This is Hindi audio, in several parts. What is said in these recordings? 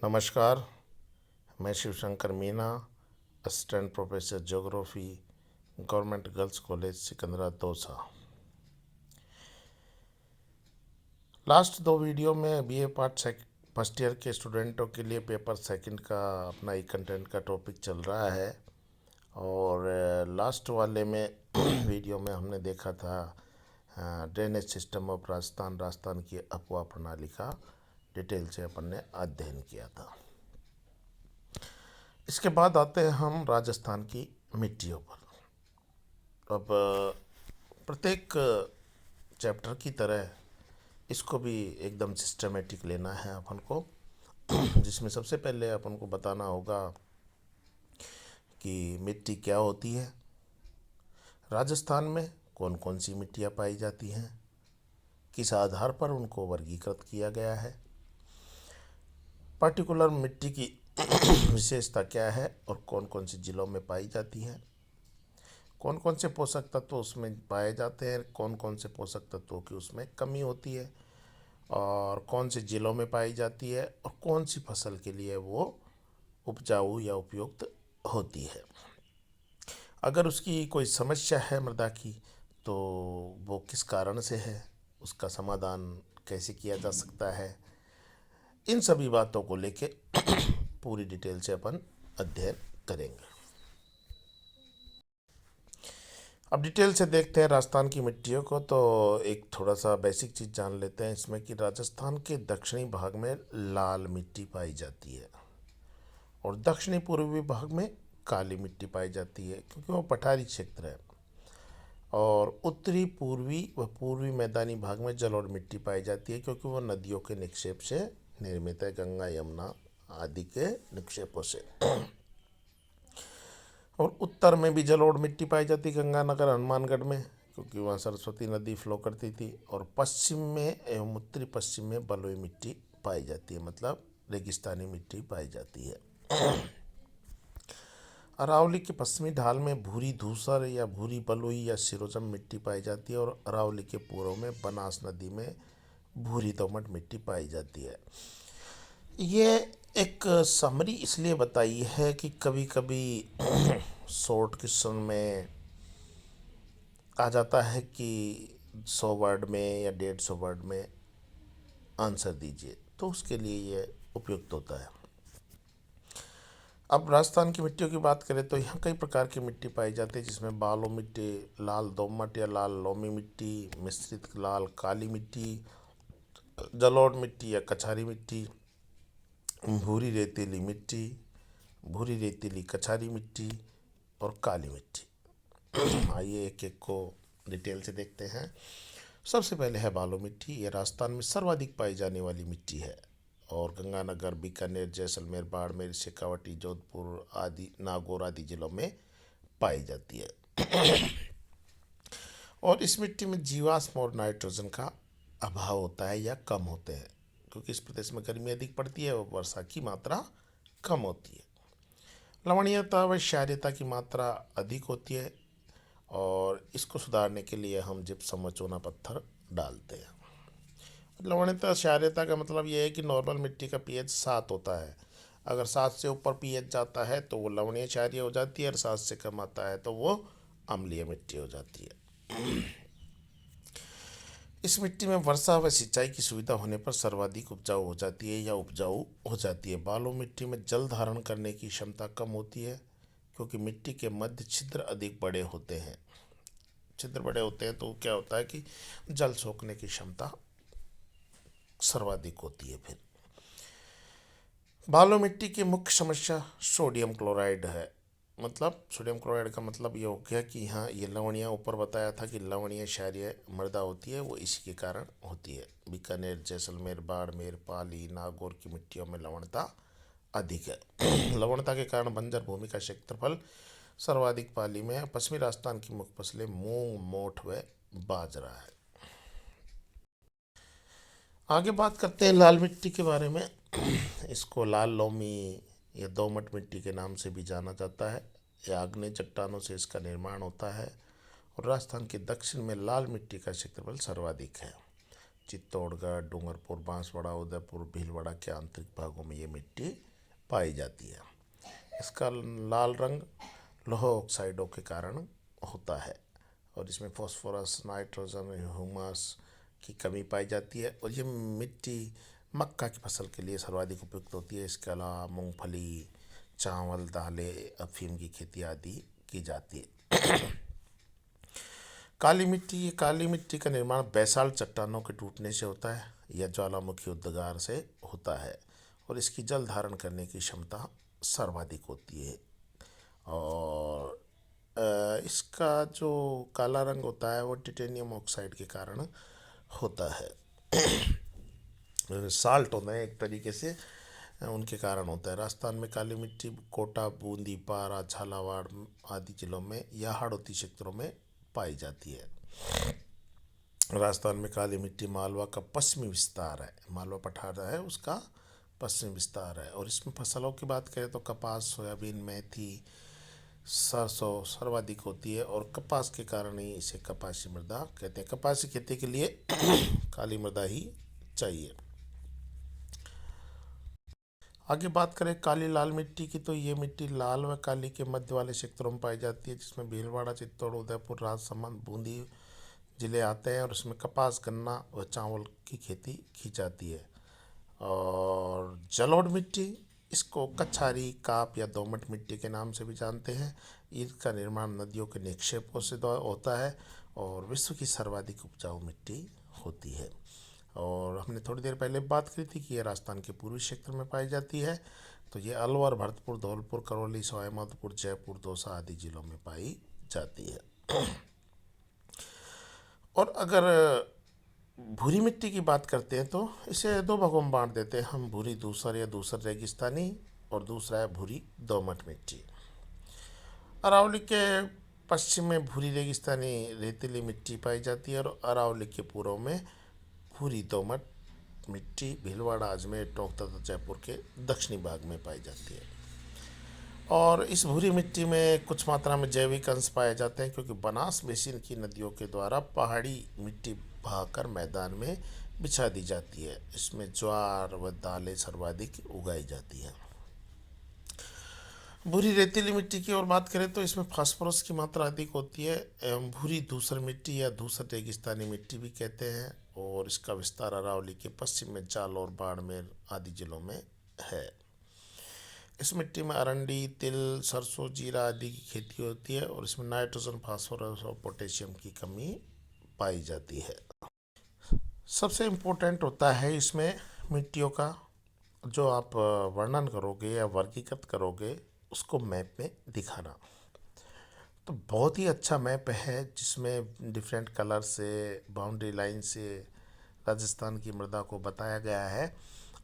नमस्कार। मैं Shivshankar Meena, assistant professor geography, government girls college Sikandra Dausa. Last दो वीडियो में बीए पार्ट फर्स्ट ईयर के स्टूडेंटों के लिए पेपर सेकंड का अपना ही कंटेंट का टॉपिक चल रहा है। और लास्ट वाले में वीडियो में हमने देखा था ड्रेनेज सिस्टम ऑफ राजस्थान की अपवाह प्रणाली का डिटेल से अपन ने अध्ययन किया था। इसके बाद आते हैं हम राजस्थान की मिट्टियों पर। अब प्रत्येक चैप्टर की तरह इसको भी एकदम सिस्टमेटिक लेना है अपन को, जिसमें सबसे पहले अपन को बताना होगा कि मिट्टी क्या होती है, राजस्थान में कौन कौन सी मिट्टियाँ पाई जाती हैं, किस आधार पर उनको वर्गीकृत किया गया है, पर्टिकुलर मिट्टी की विशेषता क्या है और कौन कौन सी जिलों में पाई जाती है, कौन कौन से पोषक तत्व उसमें पाए जाते हैं, कौन कौन से पोषक तत्वों की उसमें कमी होती है, और कौन से जिलों में पाई जाती है, और कौन सी फसल के लिए वो उपजाऊ या उपयुक्त होती है। अगर उसकी कोई समस्या है मृदा की, तो वो किस कारण से है, उसका समाधान कैसे किया जा सकता है, इन सभी बातों को लेके पूरी डिटेल से अपन अध्ययन करेंगे। अब डिटेल से देखते हैं राजस्थान की मिट्टियों को। तो एक थोड़ा सा बेसिक चीज़ जान लेते हैं इसमें कि राजस्थान के दक्षिणी भाग में लाल मिट्टी पाई जाती है और दक्षिणी पूर्वी भाग में काली मिट्टी पाई जाती है, क्योंकि वो पठारी क्षेत्र है। और उत्तरी पूर्वी व पूर्वी मैदानी भाग में जलोढ़ मिट्टी पाई जाती है, क्योंकि वो नदियों के निक्षेप से निर्मित है, गंगा यमुना आदि के निक्षेपों से। और उत्तर में भी जलोढ़ मिट्टी पाई जाती गंगानगर हनुमानगढ़ में, क्योंकि वहाँ सरस्वती नदी फ्लो करती थी। और पश्चिम में एवं उत्तरी पश्चिम में बलुई मिट्टी पाई जाती है, मतलब रेगिस्तानी मिट्टी पाई जाती है। अरावली के पश्चिमी ढाल में भूरी धूसर या भूरी बलुई या सिरोजम मिट्टी पाई जाती है, और अरावली के पूर्व में बनास नदी में भूरी दोमट मिट्टी पाई जाती है। ये एक समरी इसलिए बताई है कि कभी कभी शॉर्ट क्वेश्चन में आ जाता है कि 100 वर्ड में या 150 वर्ड में आंसर दीजिए, तो उसके लिए ये उपयुक्त होता है। अब राजस्थान की मिट्टियों की बात करें तो यहाँ कई प्रकार की मिट्टी पाई जाती है, जिसमें बालू मिट्टी, लाल दोमट या लाल लोमी मिट्टी, मिश्रित लाल काली मिट्टी, जलोढ़ मिट्टी या कछारी मिट्टी, भूरी रेतीली मिट्टी, भूरी रेतीली कछारी मिट्टी और काली मिट्टी। आइए एक एक को डिटेल से देखते हैं। सबसे पहले है बालू मिट्टी। ये राजस्थान में सर्वाधिक पाई जाने वाली मिट्टी है और गंगानगर, बीकानेर, जैसलमेर, बाड़मेर, शेखावाटी, जोधपुर आदि, नागौर आदि जिलों में पाई जाती है। और इस मिट्टी में जीवाश्म और नाइट्रोजन का अभाव होता है या कम होते हैं, क्योंकि इस प्रदेश में गर्मी अधिक पड़ती है और वर्षा की मात्रा कम होती है। लवणीयता व क्षारीयता की मात्रा अधिक होती है, और इसको सुधारने के लिए हम जिप्सम व चूना पत्थर डालते हैं। लवणीयता क्षारीयता का मतलब ये है कि नॉर्मल मिट्टी का पीएच 7 होता है। अगर 7 से ऊपर पीएच जाता है तो वो लवणीय क्षारीय हो जाती है, और 7 से कम आता है तो वो अम्लीय मिट्टी हो जाती है। इस मिट्टी में वर्षा व सिंचाई की सुविधा होने पर सर्वाधिक उपजाऊ हो जाती है या उपजाऊ हो जाती है। बालू मिट्टी में जल धारण करने की क्षमता कम होती है, क्योंकि मिट्टी के मध्य छिद्र अधिक बड़े होते हैं। छिद्र बड़े होते हैं तो क्या होता है कि जल सोखने की क्षमता सर्वाधिक होती है। फिर बालू मिट्टी की मुख्य समस्या सोडियम क्लोराइड है। मतलब सोडियम क्लोराइड का मतलब ये हो गया कि हाँ, ये लवणियाँ ऊपर बताया था कि लवणीय क्षारीय मृदा होती है, वो इसी के कारण होती है। बीकानेर, जैसलमेर, बाड़मेर, पाली, नागौर की मिट्टियों में लवणता अधिक है। लवणता के कारण बंजर भूमि का क्षेत्रफल सर्वाधिक पाली में है। पश्चिमी राजस्थान की मुख्य फसलें मूंग, मोठ व बाजरा है। आगे बात करते हैं लाल मिट्टी के बारे में। इसको लाल लोमी या दोमट मिट्टी के नाम से भी जाना जाता है। यह आग्नेय चट्टानों से इसका निर्माण होता है, और राजस्थान के दक्षिण में लाल मिट्टी का क्षेत्रफल सर्वाधिक है। चित्तौड़गढ़, डूंगरपुर, बांसवाड़ा, उदयपुर, भीलवाड़ा के आंतरिक भागों में ये मिट्टी पाई जाती है। इसका लाल रंग लौह ऑक्साइडों के कारण होता है और इसमें फास्फोरस, नाइट्रोजन, ह्यूमस की कमी पाई जाती है और ये मिट्टी मक्का की फसल के लिए सर्वाधिक उपयुक्त होती है। इसके अलावा मूंगफली, चावल, दालें, अफीम की खेती आदि की जाती है। काली मिट्टी, ये काली मिट्टी का निर्माण बैसाल्ट चट्टानों के टूटने से होता है या ज्वालामुखी उद्गार से होता है और इसकी जल धारण करने की क्षमता सर्वाधिक होती है। और इसका जो काला रंग होता है वो टिटेनियम ऑक्साइड के कारण होता है। साल्ट होता है एक तरीके से, उनके कारण होता है। राजस्थान में काली मिट्टी कोटा, बूंदी, पारा, झालावाड़ आदि जिलों में या हाड़ौती क्षेत्रों में पाई जाती है। राजस्थान में काली मिट्टी मालवा का पश्चिमी विस्तार है, मालवा पठार है उसका पश्चिमी विस्तार है और इसमें फसलों की बात करें तो कपास, सोयाबीन, मेथी, सरसों सर्वाधिक होती है और कपास के कारण ही इसे कपासी मृदा कहते हैं। कपासी खेती के लिए काली मृदा ही चाहिए। आगे बात करें काली लाल मिट्टी की, तो ये मिट्टी लाल व काली के मध्य वाले क्षेत्रों में पाई जाती है, जिसमें भीलवाड़ा, चित्तौड़, उदयपुर, राजसमंद, बूंदी जिले आते हैं और इसमें कपास, गन्ना व चावल की खेती की जाती है। और जलोढ़ मिट्टी, इसको कछारी, काप या दोमट मिट्टी के नाम से भी जानते हैं। इसका निर्माण नदियों के निक्षेपों से होता है और विश्व की सर्वाधिक उपजाऊ मिट्टी होती है। और हमने थोड़ी देर पहले बात की थी कि ये राजस्थान के पूर्वी क्षेत्र में पाई जाती है, तो ये अलवर, भरतपुर, धौलपुर, करौली, सवाई माधोपुर, जयपुर, दौसा आदि जिलों में पाई जाती है। और अगर भूरी मिट्टी की बात करते हैं तो इसे दो भागों में बांट देते हैं हम, भूरी धूसर या धूसर रेगिस्तानी और दूसरा है भूरी दोमट मिट्टी। अरावली के पश्चिम में भूरी रेगिस्तानी रेतीली मिट्टी पाई जाती है और अरावली के पूर्व में भूरी दोमट मिट्टी भीलवाड़ा, अजमेर, टोंक तथा जयपुर के दक्षिणी भाग में पाई जाती है। और इस भूरी मिट्टी में कुछ मात्रा में जैविक अंश पाए जाते हैं क्योंकि बनास बेसिन की नदियों के द्वारा पहाड़ी मिट्टी बहाकर मैदान में बिछा दी जाती है। इसमें ज्वार व दालें सर्वाधिक उगाई जाती हैं। भूरी रेतीली मिट्टी की ओर बात करें तो इसमें फास्फोरस की मात्रा अधिक होती है एवं भूरी धूसर मिट्टी या धूसर रेगिस्तानी मिट्टी भी कहते हैं और इसका विस्तार अरावली के पश्चिम में जालौर, बाड़मेर आदि जिलों में है। इस मिट्टी में अरंडी, तिल, सरसों, जीरा आदि की खेती होती है और इसमें नाइट्रोजन, फास्फोरस और पोटेशियम की कमी पाई जाती है। सबसे इम्पोर्टेंट होता है इसमें मिट्टियों का जो आप वर्णन करोगे या वर्गीकृत करोगे उसको मैप में दिखाना। तो बहुत ही अच्छा मैप है जिसमें डिफरेंट कलर से, बाउंड्री लाइन से राजस्थान की मृदा को बताया गया है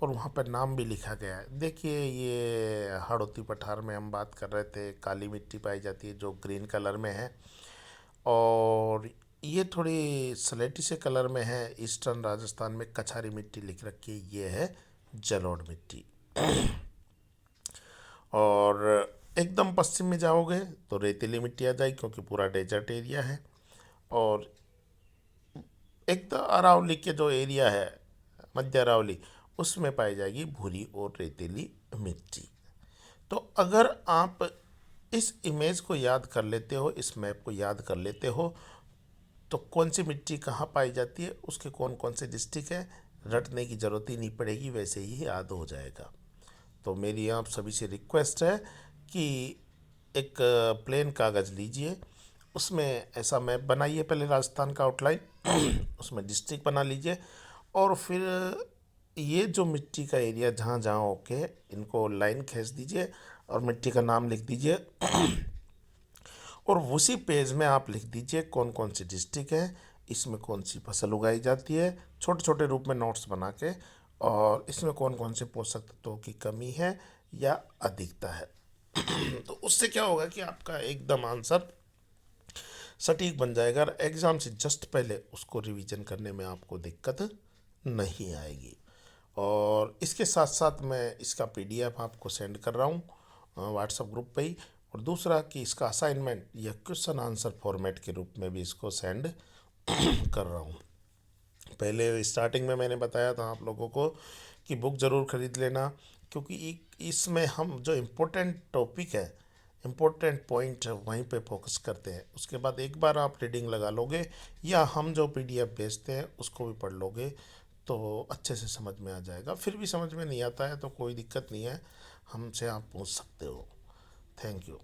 और वहाँ पर नाम भी लिखा गया है। देखिए ये हाड़ौती पठार में हम बात कर रहे थे, काली मिट्टी पाई जाती है जो ग्रीन कलर में है और ये थोड़ी स्लेटी से कलर में है। ईस्टर्न राजस्थान में कछारी मिट्टी लिख रखी है, ये है जलोढ़ मिट्टी। और एकदम पश्चिम में जाओगे तो रेतीली मिट्टी आ जाएगी क्योंकि पूरा डेजर्ट एरिया है और एकदम अरावली के जो एरिया है मध्य अरावली उसमें पाई जाएगी भूरी और रेतीली मिट्टी। तो अगर आप इस इमेज को याद कर लेते हो, इस मैप को याद कर लेते हो तो कौन सी मिट्टी कहाँ पाई जाती है, उसके कौन कौन से डिस्ट्रिक्ट है, रटने की ज़रूरत ही नहीं पड़ेगी, वैसे ही याद हो जाएगा। तो मेरी आप सभी से रिक्वेस्ट है कि एक प्लेन कागज़ लीजिए, उसमें ऐसा मैप बनाइए, पहले राजस्थान का आउटलाइन उसमें डिस्ट्रिक्ट बना लीजिए और फिर ये जो मिट्टी का एरिया जहाँ जहाँ ओके इनको लाइन खींच दीजिए और मिट्टी का नाम लिख दीजिए और उसी पेज में आप लिख दीजिए कौन कौन सी डिस्ट्रिक्ट है, इसमें कौन सी फसल उगाई जाती है, छोटे छोटे रूप में नोट्स बना के, और इसमें कौन कौन से पोषक तत्वों की कमी है या अधिकता है। तो उससे क्या होगा कि आपका एकदम आंसर सटीक बन जाएगा और एग्ज़ाम से जस्ट पहले उसको रिवीजन करने में आपको दिक्कत नहीं आएगी। और इसके साथ साथ मैं इसका पीडीएफ आपको सेंड कर रहा हूँ व्हाट्सएप ग्रुप पे ही, और दूसरा कि इसका असाइनमेंट या क्वेश्चन आंसर फॉर्मेट के रूप में भी इसको सेंड कर रहा हूँ। पहले स्टार्टिंग में मैंने बताया था आप लोगों को कि बुक ज़रूर खरीद लेना, क्योंकि इसमें हम जो इम्पोर्टेंट टॉपिक है, इम्पोर्टेंट पॉइंट है, वहीं पे फोकस करते हैं। उसके बाद एक बार आप रीडिंग लगा लोगे या हम जो पीडीएफ भेजते हैं उसको भी पढ़ लोगे तो अच्छे से समझ में आ जाएगा। फिर भी समझ में नहीं आता है तो कोई दिक्कत नहीं है, हमसे आप पूछ सकते हो। Thank you.